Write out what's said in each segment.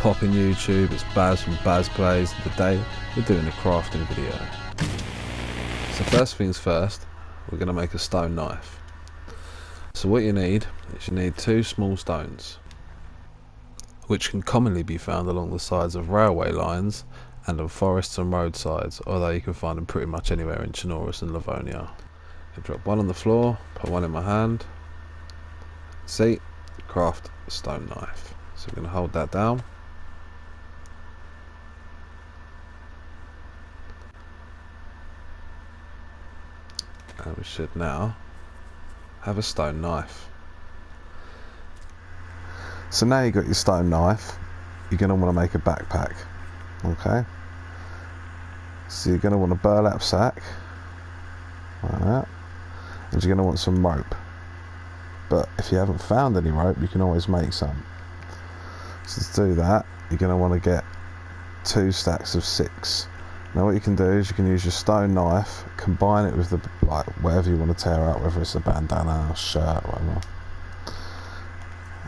poppin' YouTube? It's Baz from BazPlays. Today we're doing a crafting video. So first things first, we're going to make a stone knife. So what you need is you need 2 small stones, which can commonly be found along the sides of railway lines and on forests and roadsides, although you can find them pretty much anywhere in Chinoris and Livonia. I drop one on the floor, put one in my hand. See, craft a stone knife. So we're going to hold that down. And we should now have a stone knife. So now you've got your stone knife, you're going to want to make a backpack. Okay? So you're going to want a burlap sack, like that, and you're going to want some rope. But if you haven't found any rope, you can always make some. So to do that, you're going to want to get 2 stacks of 6. Now what you can do is you can use your stone knife, combine it with the whatever you want to tear out, whether it's a bandana, a shirt, whatever.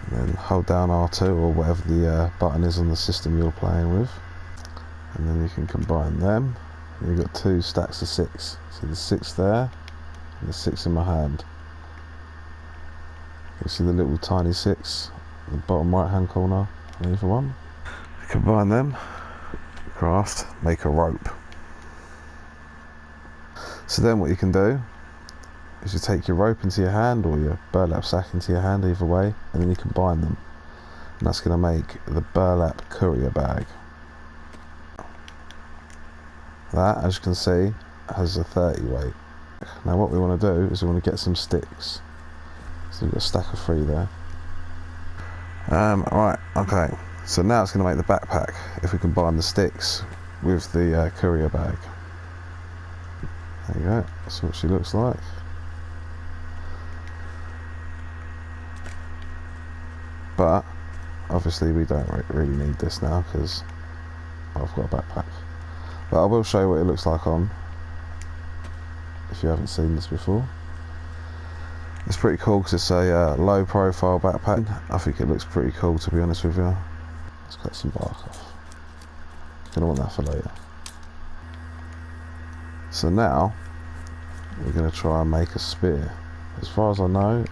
And then hold down R2 or whatever the button is on the system you're playing with. And then you can combine them. And you've got 2 stacks of 6. So there's 6 there, and there's 6 in my hand. You see the little tiny 6 in the bottom right hand corner on either one. Combine them, craft, make a rope. So then what you can do is you take your rope into your hand or your burlap sack into your hand, either way, and then you combine them. And that's going to make the burlap courier bag. That, as you can see, has a 30 weight. Now what we want to do is we want to get some sticks. So we've got a stack of 3 there. Right, okay. So now it's going to make the backpack if we combine the sticks with the courier bag. There you go, that's what she looks like. But obviously we don't really need this now because I've got a backpack. But I will show you what it looks like on, if you haven't seen this before. It's pretty cool because it's a low profile backpack. I think it looks pretty cool, to be honest with you. Let's cut some bark off. Gonna want that for later. So now we're gonna try and make a spear. As far as I know,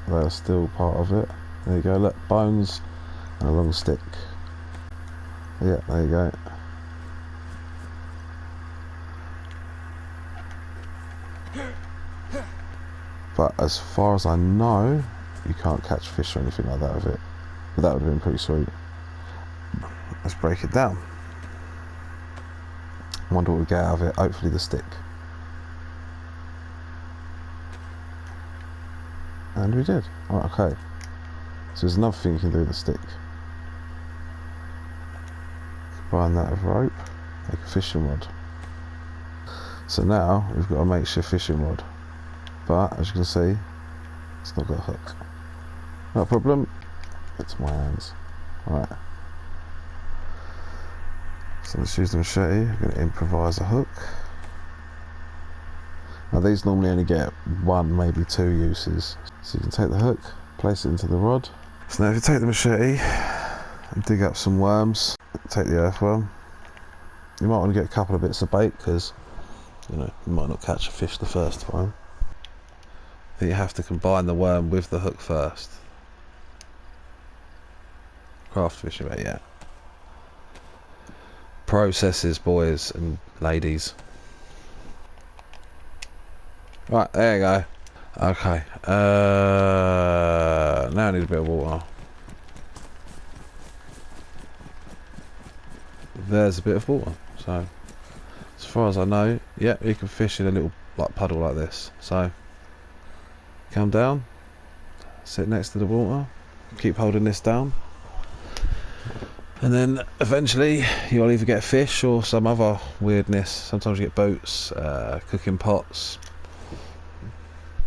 they're still part of it. There you go, look, bones and a long stick. Yeah, there you go. But as far as I know, you can't catch fish or anything like that with it. But that would have been pretty sweet. Let's break it down. I wonder what we get out of it. Hopefully the stick. And we did. Right, okay. So there's another thing you can do with the stick. Combine that with rope. Make a fishing rod. So now we've got a makeshift fishing rod. But as you can see, it's not got a hook. Not a problem. It's my hands. Right. So let's use the machete. I'm going to improvise a hook. Now these normally only get 1, maybe 2 uses. So you can take the hook, place it into the rod. So now if you take the machete and dig up some worms, take the earthworm. You might want to get a couple of bits of bait because, you know, you might not catch a fish the first time. Then you have to combine the worm with the hook first. Craft fishing bait, yeah. Processes, boys and ladies. Right, there you go. Okay. Now I need a bit of water. There's a bit of water. So, as far as I know, yeah, you can fish in a little puddle like this. So, come down, sit next to the water, keep holding this down, and then eventually you'll either get fish or some other weirdness. Sometimes you get boats, cooking pots,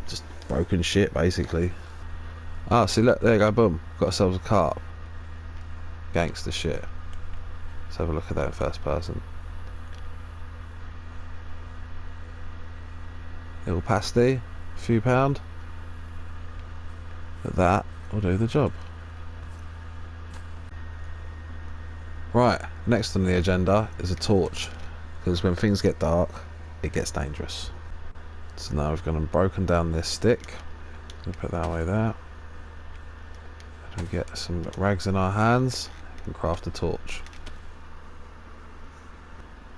just broken shit basically. Ah, see, look, there you go, boom, got ourselves a carp. Gangster shit. Let's have a look at that in first person. Little pasty, a few pound. But that will do the job. next on the agenda is a torch, because when things get dark it gets dangerous. So now we've gone and broken down this stick. We'll put that away there. And we get some rags in our hands and craft a torch.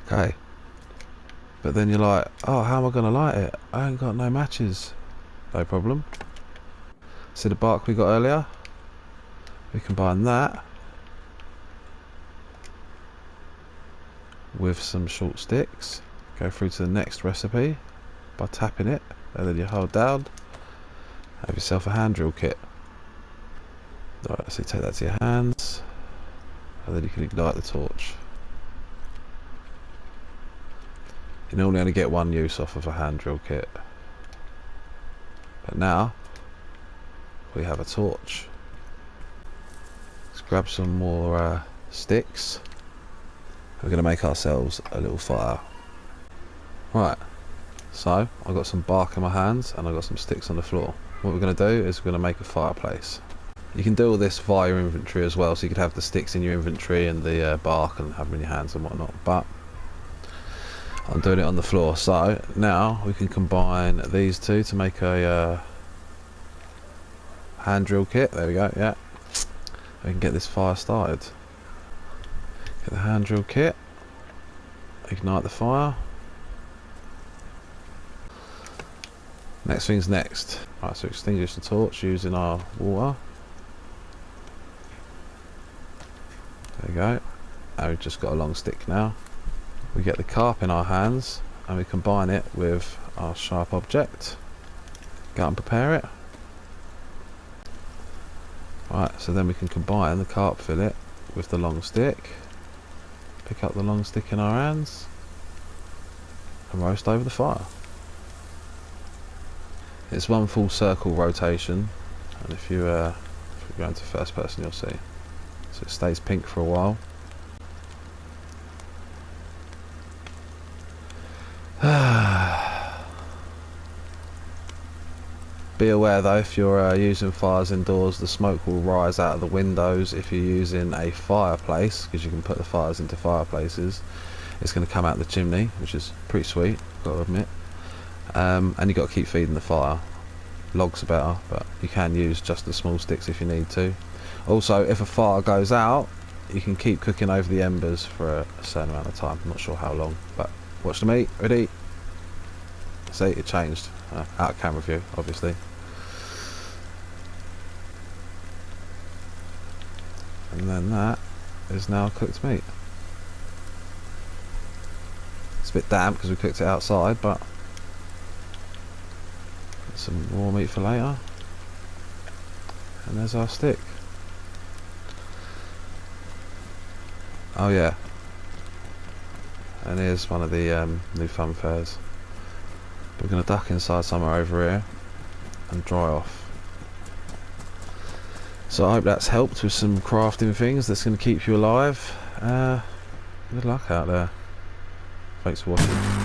Okay. But then you're like, oh, how am I going to light it? I ain't got no matches. No problem. See the bark we got earlier? We combine that with some short sticks. Go through to the next recipe by tapping it, and then you hold down. Have yourself a hand drill kit. Alright, so you take that to your hands, and then you can ignite the torch. You normally only get one use off of a hand drill kit, but now we have a torch. Let's grab some more sticks. We're going to make ourselves a little fire. Right, so I've got some bark in my hands and I've got some sticks on the floor. What we're going to do is we're going to make a fireplace. You can do all this via your inventory as well, so you could have the sticks in your inventory and the bark and have them in your hands and whatnot, but I'm doing it on the floor. So now we can combine these two to make a hand drill kit. There we go, yeah. We can get this fire started. Get the hand drill kit, ignite the fire. Next thing's next. Right, so extinguish the torch using our water. There we go. And we've just got a long stick now. We get the carp in our hands and we combine it with our sharp object. Go and prepare it. Right, so then we can combine the carp fillet with the long stick. Pick up the long stick in our hands and roast over the fire. It's one full circle rotation, and if you go into first person you'll see. So it stays pink for a while. Be aware though, if you're using fires indoors, the smoke will rise out of the windows. If you're using a fireplace, because you can put the fires into fireplaces, it's going to come out the chimney, which is pretty sweet, got to admit. And you've got to keep feeding the fire. Logs are better, but you can use just the small sticks if you need to. Also, if a fire goes out, you can keep cooking over the embers for a certain amount of time. I'm not sure how long, but watch the meat. Ready? See, it changed. Out of camera view, obviously. And then that is now cooked meat. It's a bit damp because we cooked it outside, but some raw meat for later. And there's our stick. Oh yeah. And here's one of the new fun fairs. We're going to duck inside somewhere over here and dry off. So I hope that's helped with some crafting things that's going to keep you alive. Good luck out there. Thanks for watching.